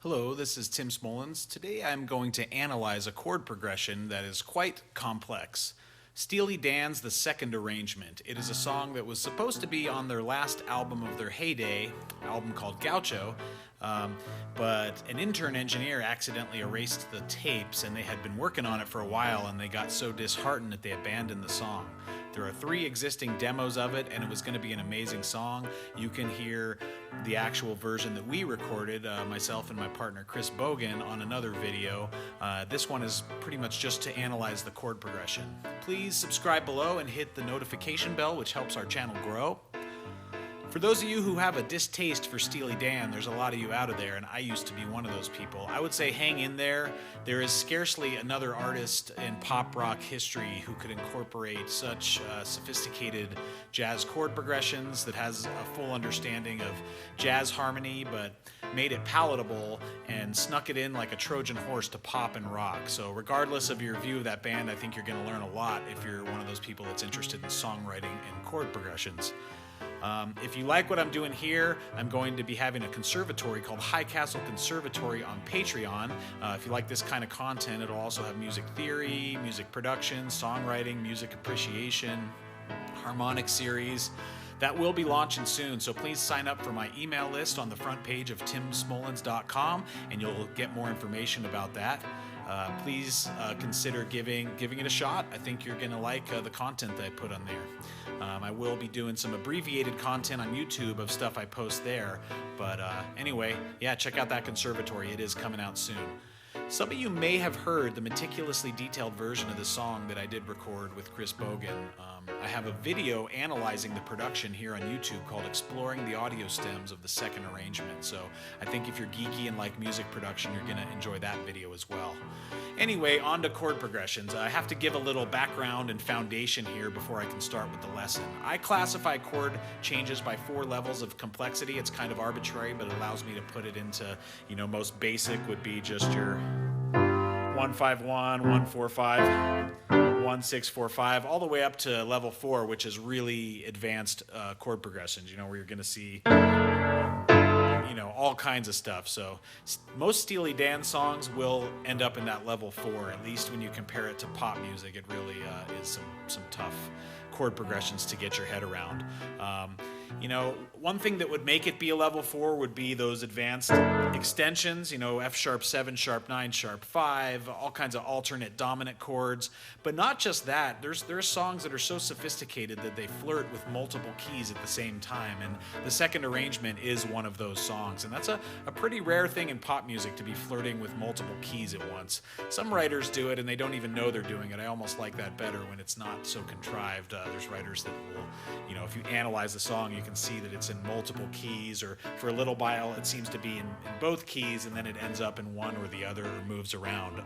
Hello, this is Tim Smolens. Today I'm going to analyze a chord progression that is quite complex. Steely Dan's The Second Arrangement. It is a song that was supposed to be on their last album of their heyday, an album called Gaucho, but an intern engineer accidentally erased the tapes, and they had been working on it for a while, and they got so disheartened that they abandoned the song. There are 3 existing demos of it, and it was going to be an amazing song. You can hear the actual version that we recorded, myself and my partner Chris Bogan, on another video. This one is pretty much just to analyze the chord progression. Please subscribe below and hit the notification bell, which helps our channel grow. For those of you who have a distaste for Steely Dan, there's a lot of you out of there, and I used to be one of those people. I would say hang in there. There is scarcely another artist in pop rock history who could incorporate such sophisticated jazz chord progressions that has a full understanding of jazz harmony, but made it palatable and snuck it in like a Trojan horse to pop and rock. So regardless of your view of that band, I think you're going to learn a lot if you're one of those people that's interested in songwriting and chord progressions. If you like what I'm doing here, I'm going to be having a conservatory called High Castle Conservatory on Patreon. If you like this kind of content, it'll also have music theory, music production, songwriting, music appreciation, harmonic series. That will be launching soon, so please sign up for my email list on the front page of timsmolens.com, and you'll get more information about that. Please consider giving it a shot. I think you're going to like the content that I put on there. I will be doing some abbreviated content on YouTube of stuff I post there. But anyway, yeah, check out that conservatory. It is coming out soon. Some of you may have heard the meticulously detailed version of the song that I did record with Chris Bogan. I have a video analyzing the production here on YouTube called Exploring the Audio Stems of the Second Arrangement. So I think if you're geeky and like music production, you're going to enjoy that video as well. Anyway, on to chord progressions. I have to give a little background and foundation here before I can start with the lesson. I classify chord changes by 4 levels of complexity. It's kind of arbitrary, but it allows me to put it into, most basic would be just your 1-5-1, 1-4-5, 1-6-4-5, all the way up to level 4, which is really advanced chord progressions, where you're going to see all kinds of stuff. So most Steely Dan songs will end up in that level 4, at least when you compare it to pop music. It really is some tough chord progressions to get your head around. One thing that would make it be a level 4 would be those advanced extensions, F sharp 7 sharp 9 sharp 5, all kinds of alternate dominant chords. But not just that, there's songs that are so sophisticated that they flirt with multiple keys at the same time, and The Second Arrangement is one of those songs. And that's a pretty rare thing in pop music, to be flirting with multiple keys at once. Some writers do it and they don't even know they're doing it. I almost like that better when it's not so contrived. There's writers that will, if you analyze the song, you can see that it's in multiple keys, or for a little while it seems to be in both keys, and then it ends up in one or the other, or moves around.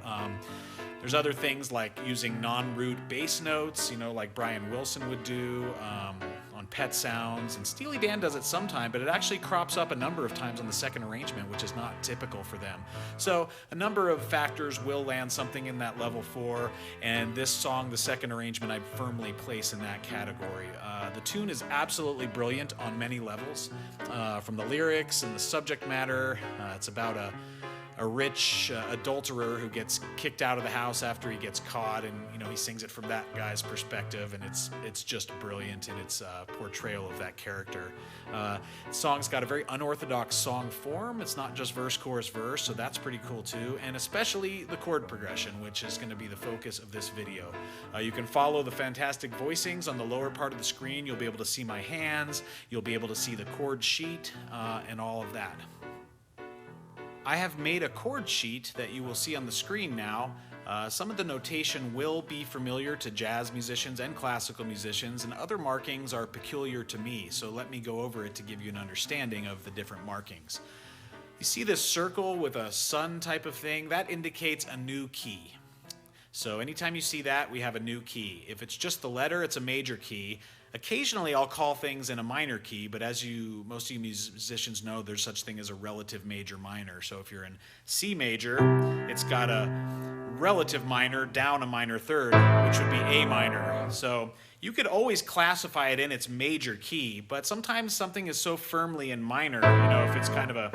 There's other things like using non-root bass notes, like Brian Wilson would do on Pet Sounds, and Steely Dan does it sometime, but it actually crops up a number of times on The Second Arrangement, which is not typical for them. So a number of factors will land something in that level 4, and this song, The Second Arrangement, I'd firmly place in that category. The tune is absolutely brilliant on many levels, from the lyrics and the subject matter. It's about a rich adulterer who gets kicked out of the house after he gets caught, and he sings it from that guy's perspective, and it's just brilliant in its portrayal of that character. The song's got a very unorthodox song form. It's not just verse, chorus, verse, so that's pretty cool too, and especially the chord progression, which is going to be the focus of this video. You can follow the fantastic voicings on the lower part of the screen. You'll be able to see my hands, you'll be able to see the chord sheet, and all of that. I have made a chord sheet that you will see on the screen now. Some of the notation will be familiar to jazz musicians and classical musicians, and other markings are peculiar to me, so let me go over it to give you an understanding of the different markings. You see this circle with a sun type of thing? That indicates a new key. So anytime you see that, we have a new key. If it's just the letter, it's a major key. Occasionally I'll call things in a minor key, but as most of you musicians know, there's such thing as a relative major minor. So if you're in C major, it's got a relative minor down a minor third, which would be A minor. So you could always classify it in its major key, but sometimes something is so firmly in minor, if it's kind of a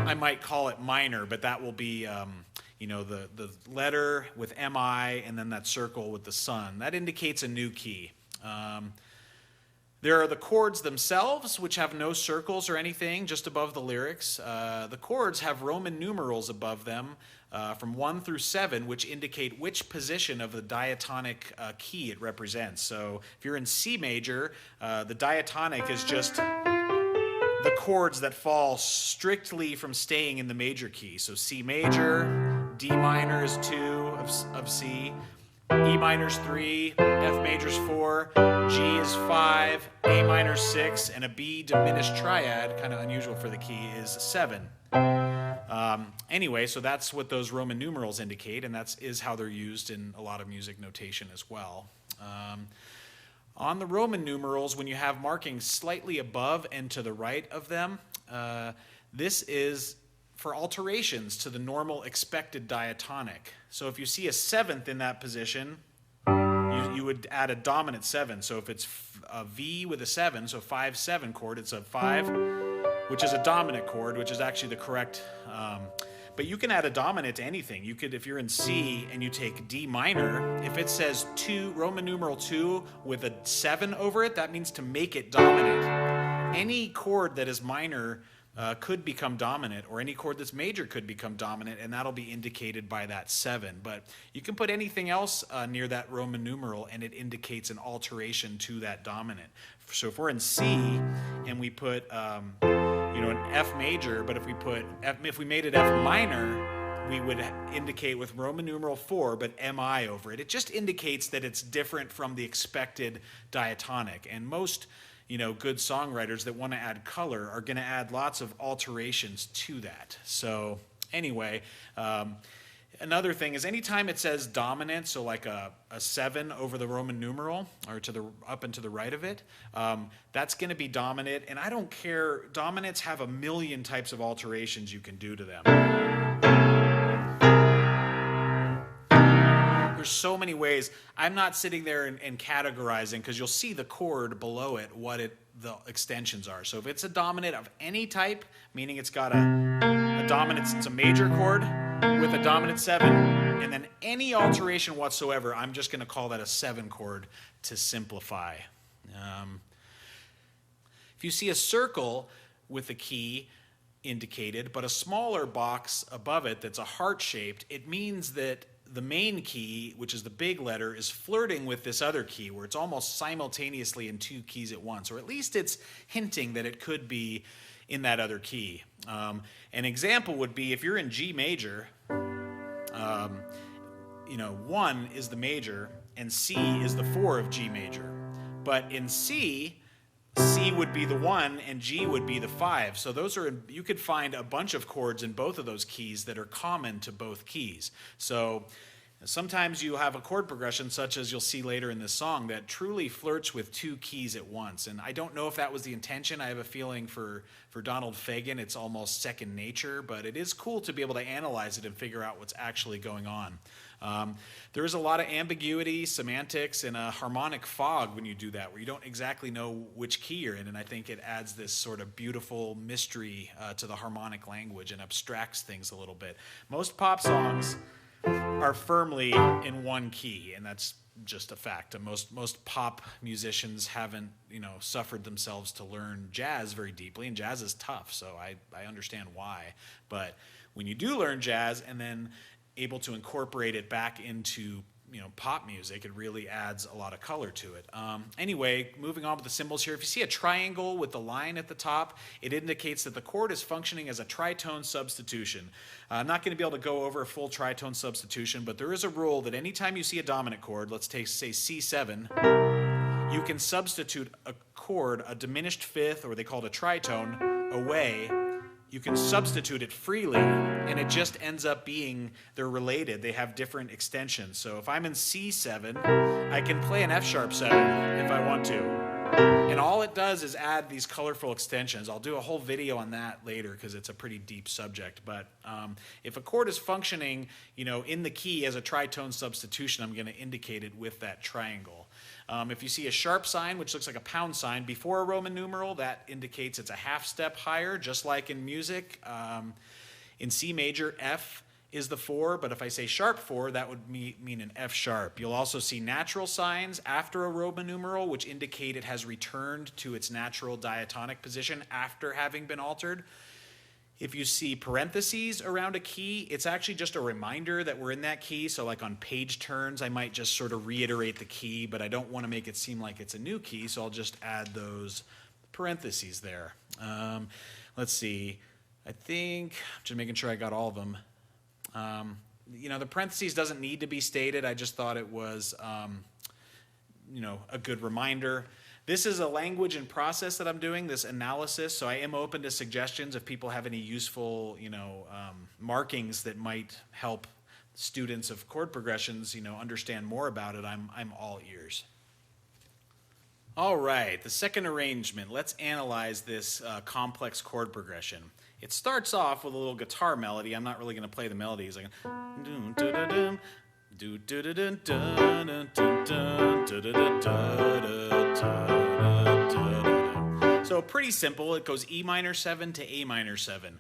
I might call it minor, but that will be, the letter with MI and then that circle with the sun. That indicates a new key. There are the chords themselves, which have no circles or anything, just above the lyrics. The chords have Roman numerals above them from 1 through 7, which indicate which position of the diatonic key it represents. So if you're in C major, the diatonic is just the chords that fall strictly from staying in the major key. So C major, D minor is 2 of C, E minor's 3, F major's 4, G is 5, A minor's 6, and a B diminished triad, kind of unusual for the key, is 7. Anyway, so that's what those Roman numerals indicate, and that is how they're used in a lot of music notation as well. On the Roman numerals, when you have markings slightly above and to the right of them, this is for alterations to the normal expected diatonic. So if you see a 7th in that position, you would add a dominant 7. So if it's a V with a 7, so 5-7 chord, it's a 5, which is a dominant chord, which is actually the correct. But you can add a dominant to anything. You could, if you're in C and you take D minor, if it says 2, Roman numeral 2 with a 7 over it, that means to make it dominant. Any chord that is minor could become dominant, or any chord that's major could become dominant, and that'll be indicated by that 7. But you can put anything else near that Roman numeral, and it indicates an alteration to that dominant. So if we're in C and we put an F major, but if we made it F minor, we would indicate with Roman numeral 4, but MI over it. It just indicates that it's different from the expected diatonic. And most good songwriters that want to add color are going to add lots of alterations to that. So anyway, another thing is anytime it says dominant, so like a 7 over the Roman numeral, or up and to the right of it, that's going to be dominant. And I don't care, dominants have a million types of alterations you can do to them. There's so many ways. I'm not sitting there and categorizing, because you'll see the chord below it, the extensions are. So if it's a dominant of any type, meaning it's got a dominant, it's a major chord with a dominant 7, and then any alteration whatsoever, I'm just going to call that a 7 chord to simplify. If you see a circle with a key indicated, but a smaller box above it that's a heart-shaped, it means that the main key, which is the big letter, is flirting with this other key, where it's almost simultaneously in 2 keys at once, or at least it's hinting that it could be in that other key. An example would be if you're in G major, 1 is the major and C is the 4 of G major. But in C would be the 1 and G would be the 5. So you could find a bunch of chords in both of those keys that are common to both keys. So sometimes you have a chord progression, such as you'll see later in this song, that truly flirts with 2 keys at once. And I don't know if that was the intention. I have a feeling for Donald Fagen, it's almost second nature, but it is cool to be able to analyze it and figure out what's actually going on. There is a lot of ambiguity, semantics, and a harmonic fog when you do that, where you don't exactly know which key you're in, and I think it adds this sort of beautiful mystery to the harmonic language and abstracts things a little bit. Most pop songs are firmly in one key, and that's just a fact. Most pop musicians haven't suffered themselves to learn jazz very deeply, and jazz is tough, so I understand why. But when you do learn jazz and then able to incorporate it back into pop music, it really adds a lot of color to it. Anyway, moving on with the symbols here. If you see a triangle with the line at the top, it indicates that the chord is functioning as a tritone substitution. I'm not going to be able to go over a full tritone substitution, but there is a rule that anytime you see a dominant chord, let's say C7, you can substitute a chord, a diminished fifth, or they call it a tritone, away. You can substitute it freely, and it just ends up being, they're related. They have different extensions. So if I'm in C7, I can play an F sharp 7 if I want to. And all it does is add these colorful extensions. I'll do a whole video on that later because it's a pretty deep subject. But if a chord is functioning, in the key as a tritone substitution, I'm going to indicate it with that triangle. If you see a sharp sign, which looks like a pound sign, before a Roman numeral, that indicates it's a half step higher, just like in music. In C major, F is the 4, but if I say sharp 4, that would mean an F sharp. You'll also see natural signs after a Roman numeral, which indicate it has returned to its natural diatonic position after having been altered. If you see parentheses around a key, it's actually just a reminder that we're in that key. So like on page turns, I might just sort of reiterate the key, but I don't want to make it seem like it's a new key, so I'll just add those parentheses there. Let's see. I think, just making sure I got all of them. The parentheses doesn't need to be stated. I just thought it was, a good reminder. This is a language and process that I'm doing, this analysis, so I am open to suggestions if people have any useful, markings that might help students of chord progressions, understand more about it. I'm all ears. All right, the second arrangement. Let's analyze this complex chord progression. It starts off with a little guitar melody. I'm not really going to play the melodies. Like, so pretty simple. It goes E minor 7 to A minor 7.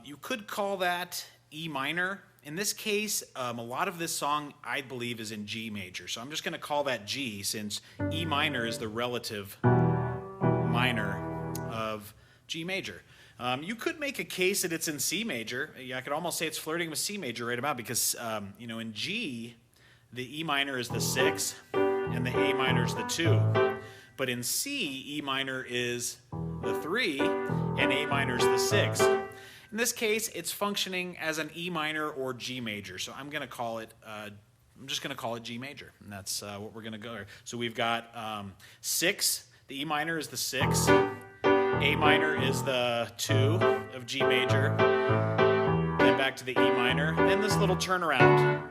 You could call that E minor. In this case, a lot of this song, I believe, is in G major. So I'm just going to call that G, since E minor is the relative minor of G major. You could make a case that it's in C major. I could almost say it's flirting with C major right about, because in G, the E minor is the 6 and the A minor is the 2. But in C, E minor is the 3 and A minor is the 6. In this case, it's functioning as an E minor or G major. So I'm just going to call it G major, and that's what we're going to go. So we've got 6. The E minor is the 6. A minor is the 2 of G major, then back to the E minor, then this little turnaround.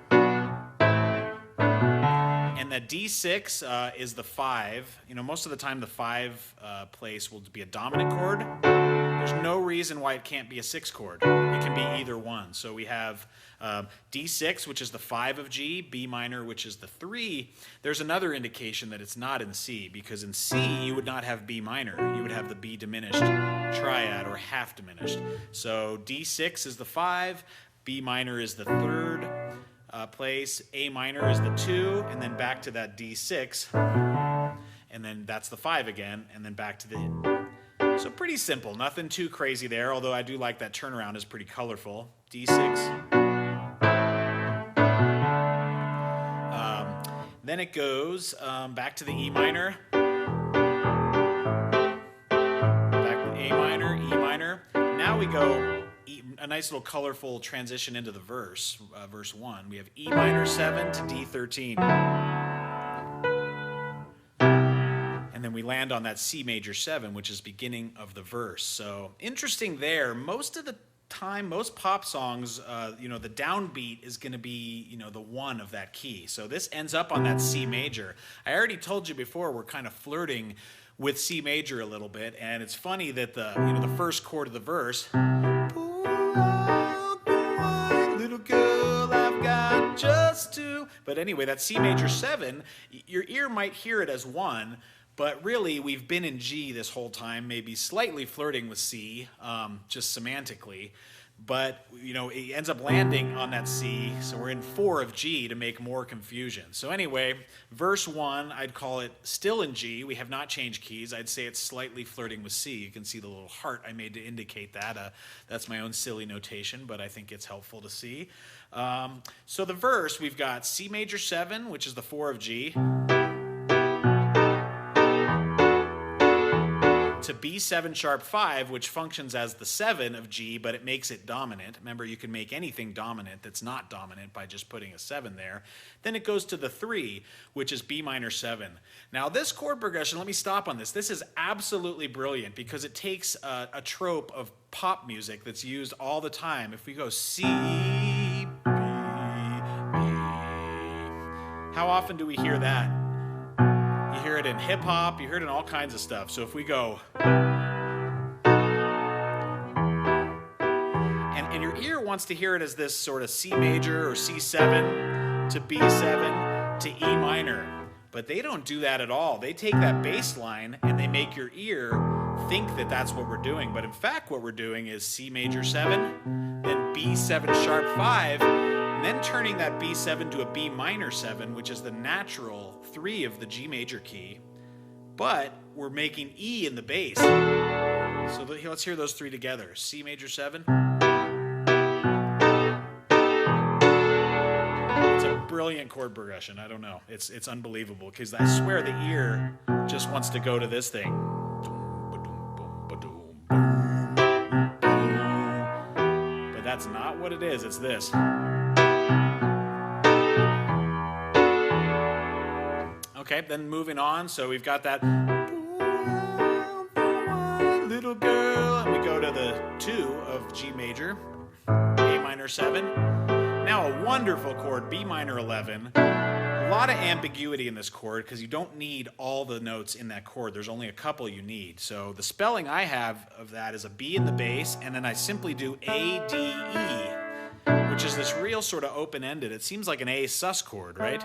And the D6 is the 5. Most of the time the 5 place will be a dominant chord. There's no reason why it can't be a 6 chord. It can be either one. So we have D6, which is the 5 of G, B minor, which is the 3. There's another indication that it's not in C, because in C you would not have B minor. You would have the B diminished triad or half diminished. So D6 is the 5, B minor is the 3rd place, A minor is the 2, and then back to that D6, and then that's the 5 again, and then back to the... So pretty simple, nothing too crazy there, although I do like that turnaround, is pretty colorful. D6. Then it goes back to the E minor, back to A minor, E minor. Now we go a nice little colorful transition into the verse, verse 1. We have E minor 7 to D13. And then we land on that C major 7, which is beginning of the verse. So interesting there. Most of the time, most pop songs, the downbeat is going to be, the 1 of that key. So this ends up on that C major. I already told you before, we're kind of flirting with C major a little bit, and it's funny that the first chord of the verse, pull out the white little girl I've got just two. But anyway, that C major 7, your ear might hear it as 1. But really, we've been in G this whole time, maybe slightly flirting with C, just semantically. But, it ends up landing on that C, so we're in 4 of G to make more confusion. So anyway, verse 1, I'd call it still in G. We have not changed keys. I'd say it's slightly flirting with C. You can see the little heart I made to indicate that. That's my own silly notation, but I think it's helpful to see. So the verse, we've got C major 7, which is the 4 of G, to B7 sharp 5, which functions as the 7 of G, but it makes it dominant. Remember, you can make anything dominant that's not dominant by just putting a 7 there. Then it goes to the 3, which is B minor 7. Now this chord progression, let me stop on this. This is absolutely brilliant because it takes a trope of pop music that's used all the time. If we go C, B, B, how often do we hear that? You hear it in hip-hop, you hear it in all kinds of stuff. So if we go... And your ear wants to hear it as this sort of C major or C7 to B7 to E minor. But they don't do that at all. They take that bass line and they make your ear think that that's what we're doing. But in fact, what we're doing is C major 7, then B7 sharp 5, and then turning that B7 to a B minor 7, which is the natural 3 of the G major key. But we're making E in the bass. So let's hear those 3 together. C major 7. Brilliant chord progression. I don't know. It's unbelievable because I swear the ear just wants to go to this thing. But that's not what it is. It's this. Okay, then moving on. So we've got that little girl, and we go to the 2 of G major, A minor 7. Now a wonderful chord, B minor 11. A lot of ambiguity in this chord because you don't need all the notes in that chord. There's only a couple you need. So the spelling I have of that is a B in the bass, and then I simply do A, D, E, which is this real sort of open-ended. It seems like an A sus chord, right?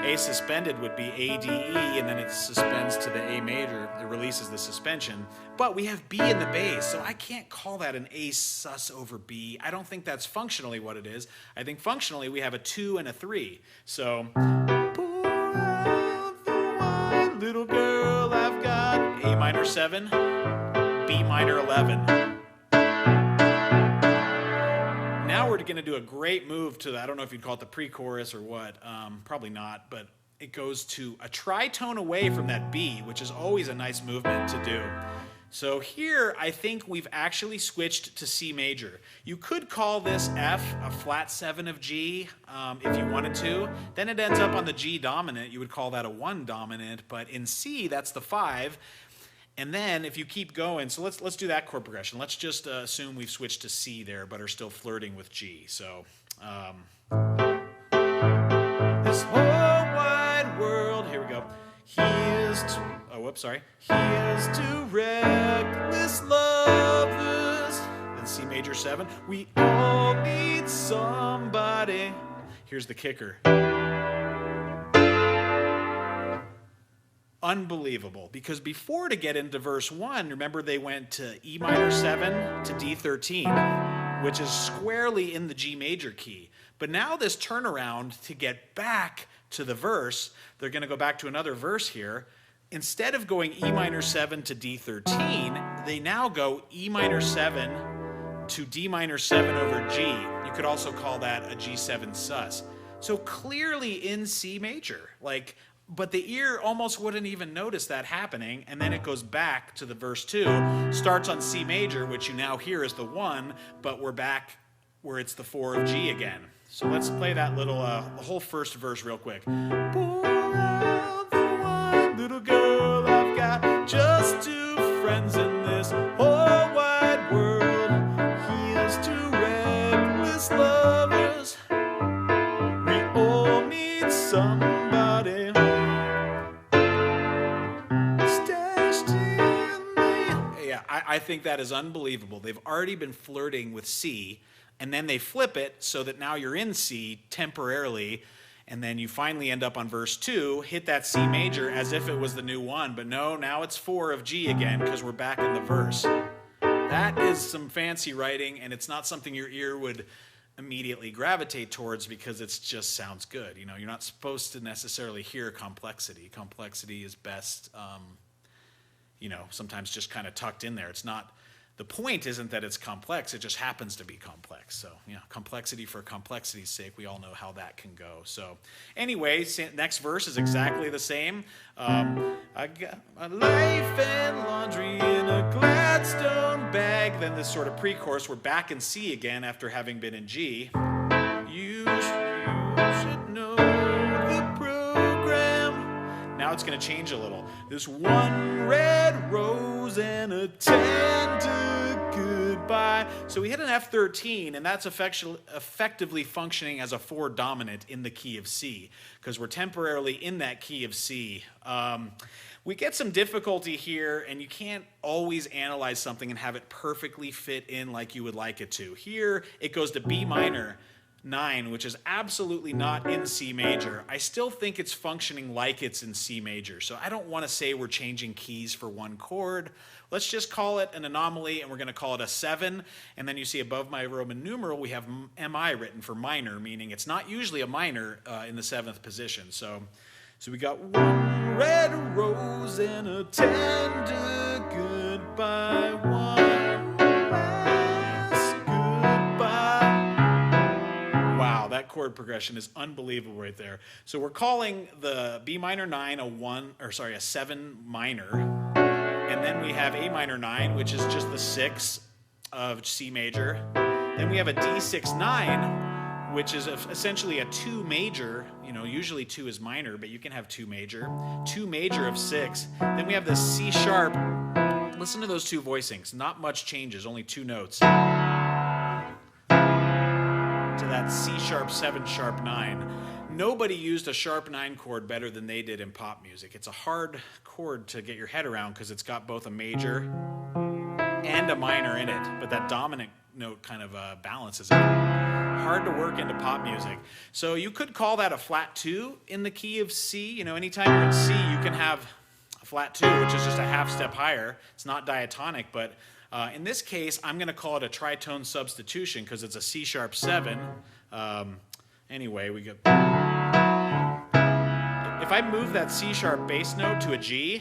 A suspended would be A, D, E, and then it suspends to the A major. It releases the suspension. But we have B in the bass, so I can't call that an A sus over B. I don't think that's functionally what it is. I think functionally we have a 2 and a 3. So, pour out the wine, little girl, I've got A minor 7, B minor 11. Now we're going to do a great move to, I don't know if you'd call it the pre-chorus or what, probably not, but it goes to a tritone away from that B, which is always a nice movement to do. So here, I think we've actually switched to C major. You could call this F a flat 7 of G if you wanted to. Then it ends up on the G dominant. You would call that a 1 dominant, but in C, that's the 5. And then if you keep going, so let's do that chord progression. Let's just assume we've switched to C there, but are still flirting with G. So this whole wide world, here we go. Here's to, oh, whoops, sorry. Here's to reckless lovers. Then C major 7. We all need somebody. Here's the kicker. Unbelievable, because before to get into verse 1, remember they went to E minor 7 to D13, which is squarely in the G major key. But now this turnaround to get back to the verse, they're going to go back to another verse here. Instead of going E minor 7 to D13, they now go E minor 7 to D minor 7 over G. You could also call that a G7 sus. So clearly in C major, but the ear almost wouldn't even notice that happening, and then it goes back to the verse 2, starts on C major, which you now hear is the 1, but we're back where it's the 4 of G again. So let's play that little, whole first verse real quick. Pour out the wine, little girl, I've got just 2 friends in this whole wide world. Here's to reckless lovers. We all need somebody. I think that is unbelievable. They've already been flirting with C, and then they flip it so that now you're in C temporarily, and then you finally end up on verse 2, hit that C major as if it was the new 1, but no, now it's 4 of G again because we're back in the verse. That is some fancy writing, and it's not something your ear would immediately gravitate towards because it just sounds good. You know, you're not supposed to necessarily hear complexity. Complexity is best sometimes just kind of tucked in there. It's not, the point isn't that it's complex, it just happens to be complex. So, complexity for complexity's sake, we all know how that can go. So, anyway, next verse is exactly the same. I got my life and laundry in a Gladstone bag. Then this sort of pre-chorus, we're back in C again after having been in G. You should know the program. Now it's going to change a little. This 1 red rose and a tender goodbye. So we hit an F13, and that's effectively functioning as a 4 dominant in the key of C, because we're temporarily in that key of C. We get some difficulty here, and you can't always analyze something and have it perfectly fit in like you would like it to. Here, it goes to B minor. 9, which is absolutely not in C major, I still think it's functioning like it's in C major. So I don't want to say we're changing keys for one chord. Let's just call it an anomaly, and we're going to call it a 7. And then you see above my Roman numeral, we have MI written for minor, meaning it's not usually a minor in the 7th position. So we got one red rose and a tender goodbye, one last goodbye. Wow, that chord progression is unbelievable right there. So we're calling the B minor 9 a 7 minor. And then we have A minor 9, which is just the 6 of C major. Then we have a D6 9, which is essentially a 2 major. You know, usually 2 is minor, but you can have 2 major. 2 major of 6. Then we have the C sharp. Listen to those 2 voicings. Not much changes, only 2 notes. To that C sharp 7 sharp 9. Nobody used a sharp 9 chord better than they did in pop music. It's a hard chord to get your head around because it's got both a major and a minor in it, but that dominant note kind of balances it. Hard to work into pop music. So you could call that a flat 2 in the key of C. You know, anytime you're in C, you can have a flat 2, which is just a half step higher. It's not diatonic, but in this case, I'm going to call it a tritone substitution because it's a C sharp 7. Anyway, we go. If I move that C sharp bass note to a G, we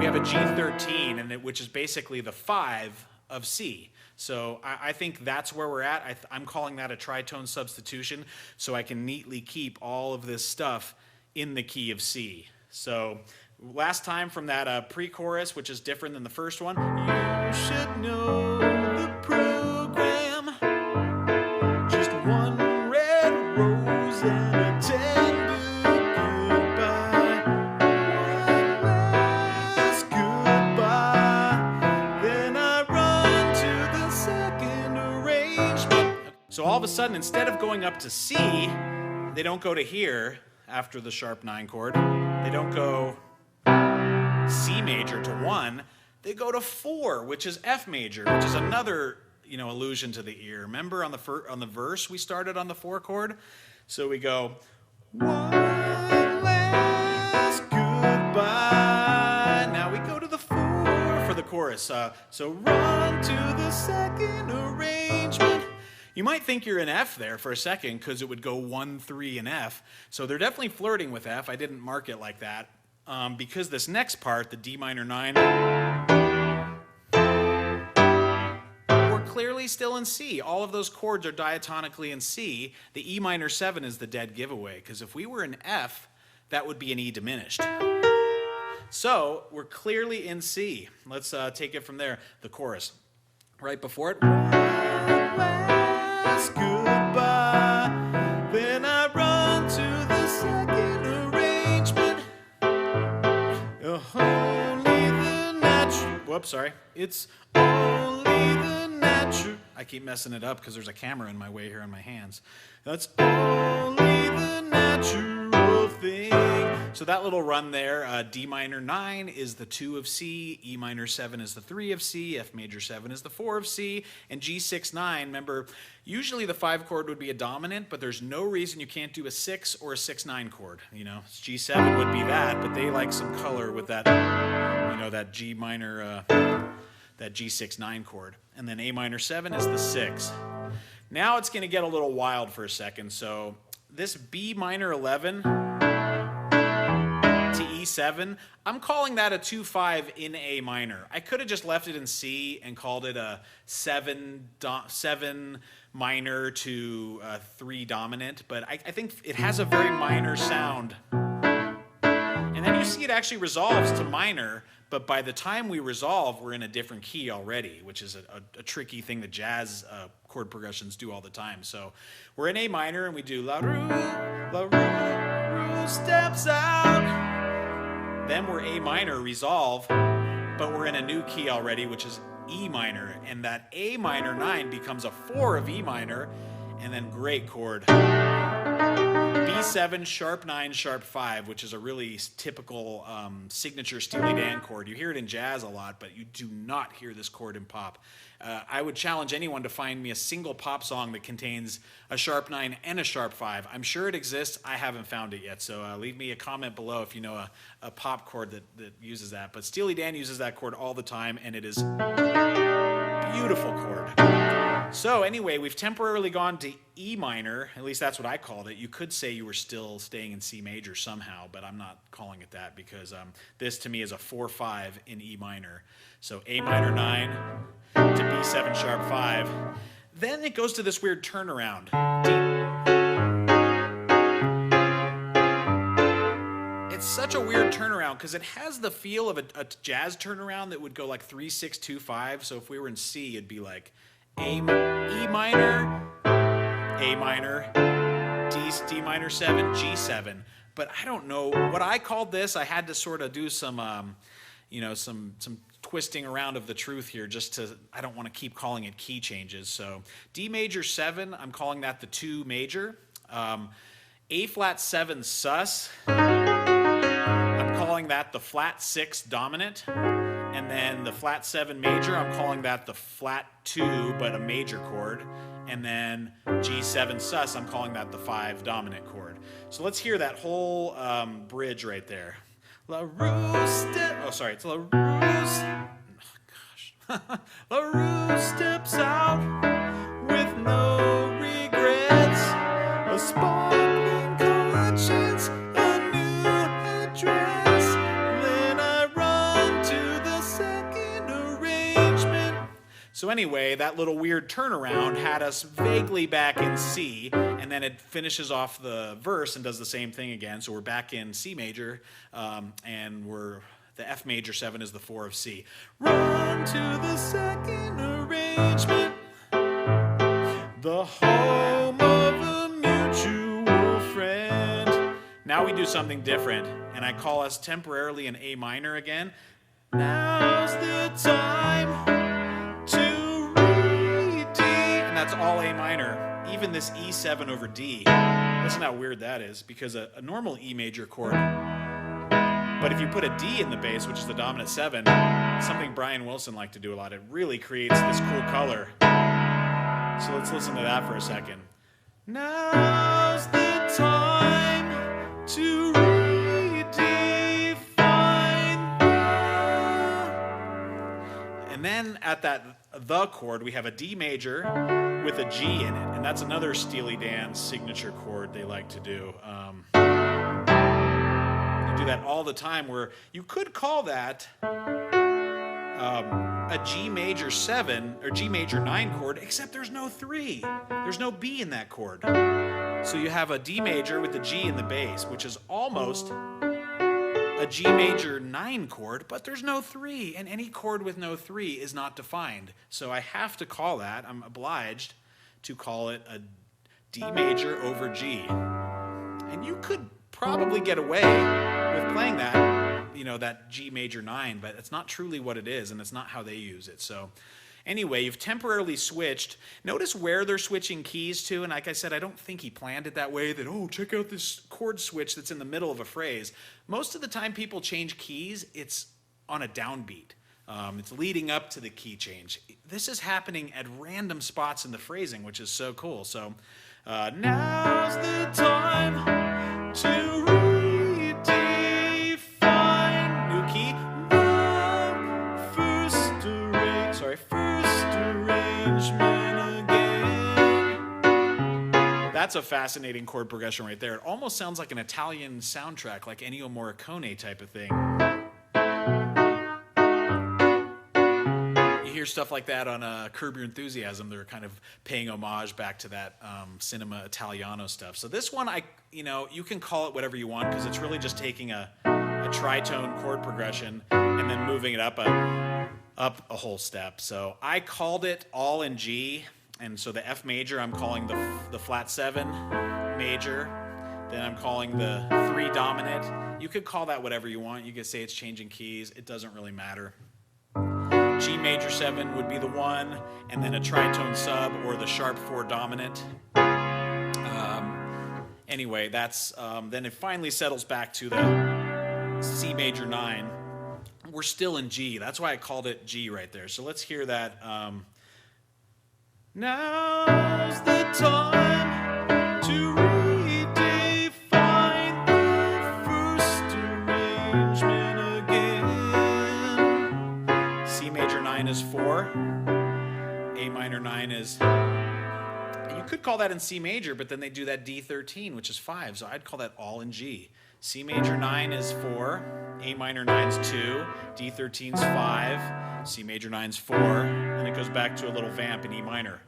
have a G13, which is basically the 5 of C. So I think that's where we're at. I'm calling that a tritone substitution, so I can neatly keep all of this stuff in the key of C. So last time from that pre-chorus, which is different than the first one, you should know the program. Just one red rose and a tender goodbye. One last goodbye. Then I run to the second arrangement. So all of a sudden, instead of going up to C, they don't go to here after the sharp 9 chord. They don't go C major to 1. They go to 4, which is F major, which is another, you know, allusion to the ear. Remember on the verse we started on the 4 chord? So we go one last goodbye. Now we go to the 4 for the chorus. So run to the second arrangement. You might think you're in F there for a second because it would go 1, 3 in F. So they're definitely flirting with F. I didn't mark it like that because this next part, the D minor 9, we're clearly still in C. All of those chords are diatonically in C. The E minor 7 is the dead giveaway because if we were in F, that would be an E diminished. So we're clearly in C. Let's take it from there. The chorus. Right before it. Goodbye. Then I run to the second arrangement. Only the natural. Whoops, sorry. It's only the natural. I keep messing it up because there's a camera in my way here on my hands. That's only the natural thing. So that little run there, D minor 9 is the 2 of C, E minor 7 is the 3 of C, F major 7 is the 4 of C, and G6 9, remember, usually the 5 chord would be a dominant, but there's no reason you can't do a 6 or a 6-9 chord. You know, G7 would be that, but they like some color with that, you know, that G minor, that G6 9 chord. And then A minor 7 is the 6. Now it's going to get a little wild for a second. So this B minor 11 to E7, I'm calling that a 2-5 in A minor. I could have just left it in C and called it a 7 minor to 3 dominant, but I think it has a very minor sound. And then you see it actually resolves to minor, but by the time we resolve, we're in a different key already, which is a tricky thing that jazz chord progressions do all the time. So we're in A minor and we do La Rue steps out. Then we're A minor, resolve, but we're in a new key already, which is E minor. And that A minor 9 becomes a 4 of E minor, and then great chord. B7, sharp 9, sharp 5, which is a really typical signature Steely Dan chord. You hear it in jazz a lot, but you do not hear this chord in pop. I would challenge anyone to find me a single pop song that contains a sharp 9 and a sharp 5. I'm sure it exists. I haven't found it yet, so leave me a comment below if you know a pop chord that uses that. But Steely Dan uses that chord all the time, and it is a beautiful chord. So anyway, we've temporarily gone to E minor. At least that's what I called it. You could say you were still staying in C major somehow, but I'm not calling it that because this to me is a 4-5 in E minor. So A minor 9 to B7 sharp 5. Then it goes to this weird turnaround. It's such a weird turnaround because it has the feel of a jazz turnaround that would go like 3-6-2-5. So if we were in C, it'd be like E minor, A minor, D minor 7, G7. But I don't know what I called this. I had to sort of do some, some twisting around of the truth here I don't want to keep calling it key changes. So D major 7, I'm calling that the 2 major. A flat 7 sus, I'm calling that the flat 6 dominant. And then the flat 7 major, I'm calling that the flat 2, but a major chord. And then G7 sus, I'm calling that the 5 dominant chord. So let's hear that whole bridge right there. La Rue it's La Rue, La Rue steps out with no regrets, a sparkling conscience, a new address. Then I run to the second arrangement. So anyway, that little weird turnaround had us vaguely back in C, and then it finishes off the verse and does the same thing again. So we're back in C major, and the F major 7 is the 4 of C. Run to the second arrangement, the home of a mutual friend. Now we do something different, and I call us temporarily in A minor again. Now's the time to read D. And that's all A minor, even this E7 over D. Listen how weird that is, because a normal E major chord, but if you put a D in the bass, which is the dominant 7, something Brian Wilson liked to do a lot, it really creates this cool color. So let's listen to that for a second. Now's the time to redefine the. And then at that the chord, we have a D major with a G in it, and that's another Steely Dan signature chord they like to do. Do that all the time, where you could call that a G major 7 or G major 9 chord, except there's no 3. There's no B in that chord. So you have a D major with the G in the bass, which is almost a G major 9 chord, but there's no 3, and any chord with no 3 is not defined. So I have to call that, I'm obliged to call it a D major over G. And you could probably get away with playing that, that G major 9, but it's not truly what it is, and it's not how they use it. So anyway, you've temporarily switched. Notice where they're switching keys to, and like I said, I don't think he planned it that way, that, oh, check out this chord switch that's in the middle of a phrase. Most of the time people change keys, it's on a downbeat. It's leading up to the key change. This is happening at random spots in the phrasing, which is so cool. So now's the time to redefine, new key, the first arrangement again. That's a fascinating chord progression right there. It almost sounds like an Italian soundtrack, like Ennio Morricone type of thing. You hear stuff like that on Curb Your Enthusiasm. They're kind of paying homage back to that cinema Italiano stuff. So this one, you can call it whatever you want, because it's really just taking a tritone chord progression and then moving it up a whole step. So I called it all in G, and so the F major I'm calling the flat 7 major. Then I'm calling the 3 dominant. You could call that whatever you want. You could say it's changing keys. It doesn't really matter. G major 7 would be the 1, and then a tritone sub or the sharp 4 dominant. Anyway, that's then it finally settles back to the C major 9. We're still in G. That's why I called it G right there. So let's hear that. Now's the time to redefine the first arrangement again. C major 9 is 4. A minor 9 is... You could call that in C major, but then they do that D13, which is 5. So I'd call that all in G. C major 9 is 4. A minor 9 is 2. D13 is 5. C major 9 is 4. And it goes back to a little vamp in E minor.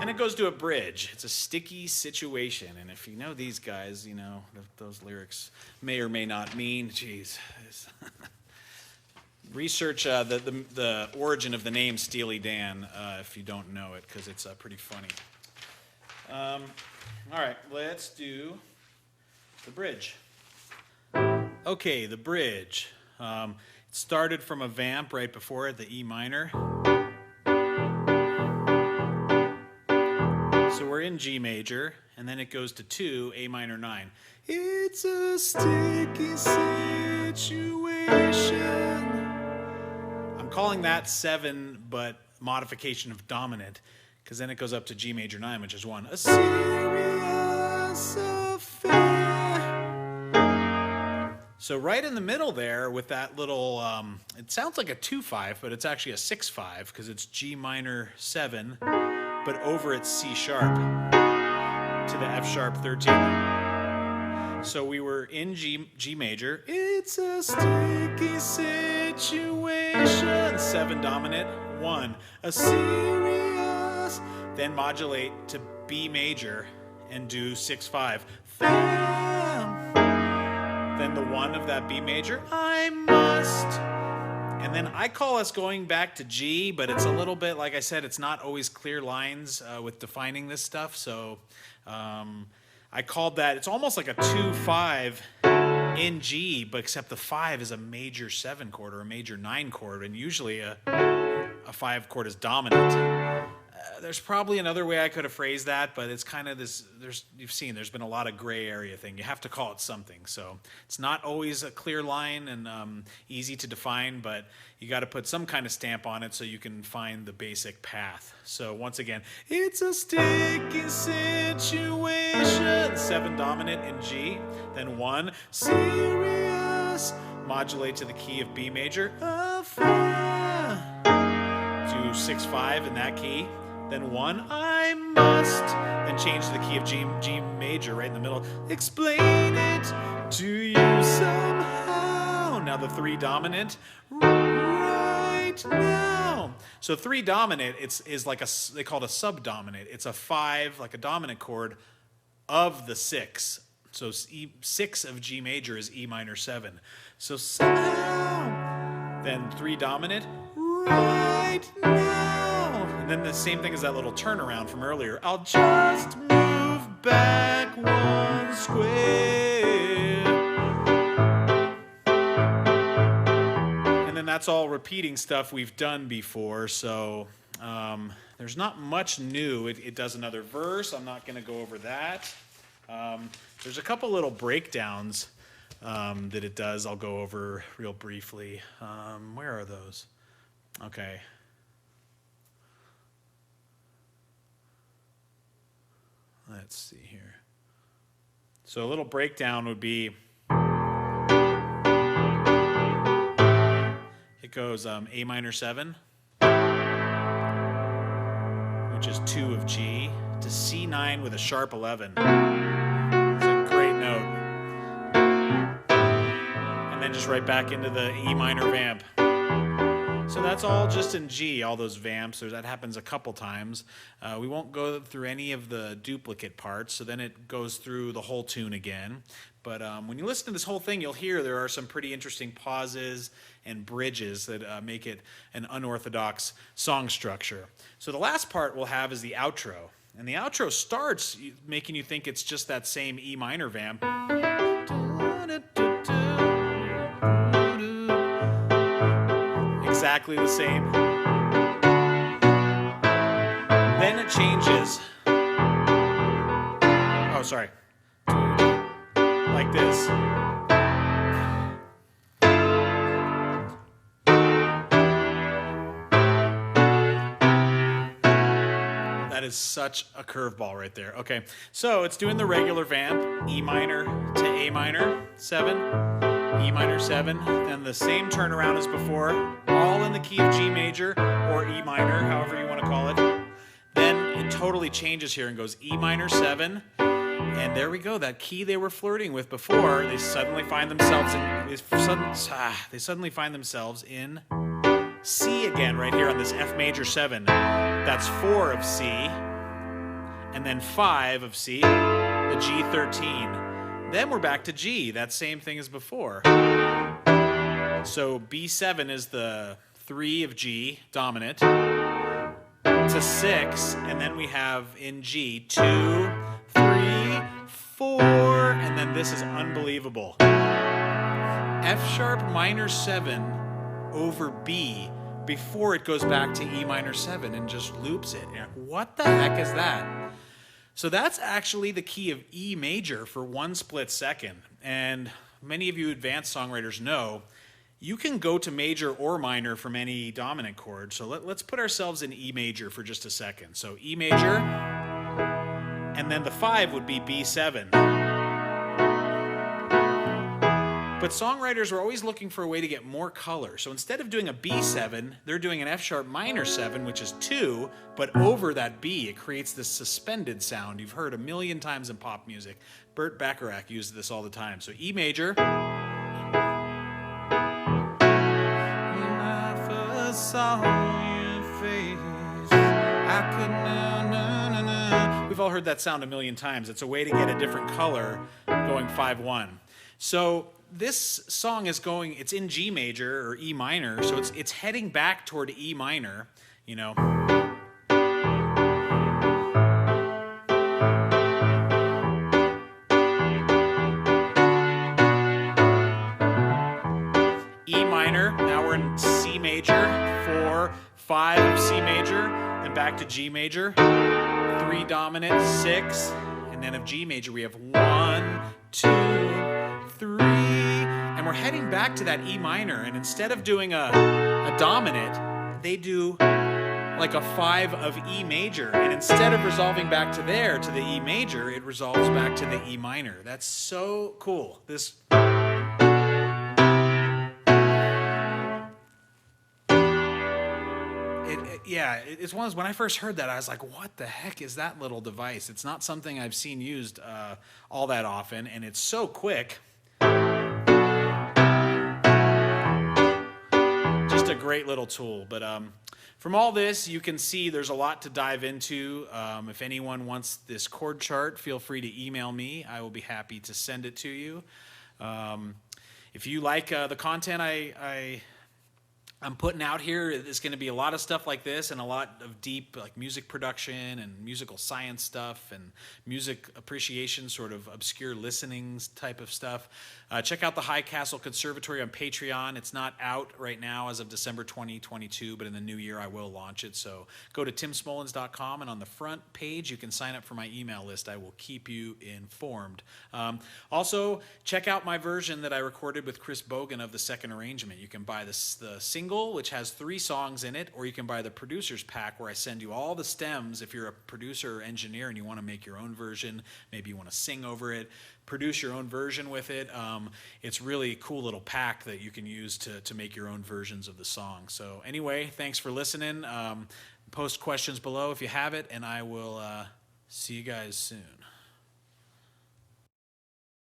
And it goes to a bridge. It's a sticky situation. And if you know these guys, you know those lyrics may or may not mean. Jeez. Research the origin of the name Steely Dan if you don't know it, because it's pretty funny. All right, let's do the bridge. Okay, the bridge. It started from a vamp right before it, the E minor. So we're in G major, and then it goes to 2, A minor 9. It's a sticky situation. I'm calling that 7, but modification of dominant, because then it goes up to G major 9, which is 1. A serious affair. So right in the middle there with that little, it sounds like a 2-5, but it's actually a 6-5, because it's G minor 7, but over it's C sharp to the F sharp 13. So we were in G major. It's a sticky situation. 7 dominant, 1. A serious. Then modulate to B major and do 6-5. Then the 1 of that B major. I must. And then I call us going back to G, but it's a little bit, like I said, it's not always clear lines with defining this stuff. So I called that, it's almost like a 2-5 in G, but except the 5 is a major 7 chord or a major 9 chord, and usually a 5 chord is dominant. There's probably another way I could have phrased that, but it's kind of this, you've seen there's been a lot of gray area thing. You have to call it something. So it's not always a clear line and easy to define, but you got to put some kind of stamp on it so you can find the basic path. So once again, it's a sticky situation. 7 dominant in G, then 1 serious, modulate to the key of B major, do 6-5 in that key. Then 1, I must. Then change to the key of G major right in the middle. Explain it to you somehow. Now the 3 dominant right now. So 3 dominant is like they call it a subdominant. It's a 5, like a dominant chord of the 6. So 6 of G major is E minor 7. So somehow. Then 3 dominant right now. And then the same thing as that little turnaround from earlier. I'll just move back 1 square. And then that's all repeating stuff we've done before. So there's not much new. It does another verse. I'm not going to go over that. There's a couple little breakdowns that it does. I'll go over real briefly. Where are those? Okay. Let's see here. So a little breakdown would be, it goes A minor 7, which is 2 of G, to C9 with a sharp 11. It's a great note. And then just right back into the E minor vamp. So that's all just in G, all those vamps. That happens a couple times. We won't go through any of the duplicate parts, so then it goes through the whole tune again. But when you listen to this whole thing, you'll hear there are some pretty interesting pauses and bridges that make it an unorthodox song structure. So the last part we'll have is the outro. And the outro starts making you think it's just that same E minor vamp. Exactly the same. Then it changes. Oh, sorry. Like this. That is such a curveball right there. Okay, so it's doing the regular vamp, E minor to A minor 7, E minor 7, then the same turnaround as before, all in the key of G major or E minor, however you want to call it. Then it totally changes here and goes E minor 7, and there we go. That key they were flirting with before, they suddenly find themselves in C again right here on this F major 7. That's 4 of C, and then 5 of C, the G13. Then we're back to G, that same thing as before. So B7 is the 3 of G, dominant, to 6, and then we have in G 2, 3, 4, and then this is unbelievable. F sharp minor 7 over B before it goes back to E minor 7 and just loops it. What the heck is that? So that's actually the key of E major for 1 split second. And many of you advanced songwriters know you can go to major or minor from any dominant chord. So let's put ourselves in E major for just a second. So E major, and then the 5 would be B7. But songwriters are always looking for a way to get more color. So instead of doing a B7, they're doing an F sharp minor 7, which is 2, but over that B, it creates this suspended sound you've heard a million times in pop music. Burt Bacharach used this all the time. So E major. When I first saw your face, I could no. We've all heard that sound a million times. It's a way to get a different color going 5-1. So this song is going, it's in G major or E minor, so it's heading back toward E minor, you know. E minor, now we're in C major, 4, 5 of C major, then back to G major, 3 dominant, 6, and then of G major we have 1, 2, 3, and we're heading back to that E minor, and instead of doing a dominant, they do like a 5 of E major, and instead of resolving back to there, to the E major, it resolves back to the E minor. That's so cool. This... It's one of those, when I first heard that, I was like, what the heck is that little device? It's not something I've seen used all that often, and it's so quick. Just a great little tool. But from all this, you can see there's a lot to dive into. If anyone wants this chord chart, feel free to email me. I will be happy to send it to you. If you like the content I'm putting out here, there's going to be a lot of stuff like this and a lot of deep like music production and musical science stuff and music appreciation, sort of obscure listenings type of stuff. Check out the High Castle Conservatory on Patreon. It's not out right now as of December 2022, but in the new year I will launch it. So go to timsmolens.com, and on the front page you can sign up for my email list. I will keep you informed. Also, check out my version that I recorded with Chris Bogan of the second arrangement. You can buy the single, which has 3 songs in it, or you can buy the producer's pack where I send you all the stems if you're a producer or engineer and you want to make your own version. Maybe you want to sing over it, produce your own version with it. It's really a cool little pack that you can use to make your own versions of the song. So anyway, thanks for listening. Post questions below if you have it, and I will see you guys soon.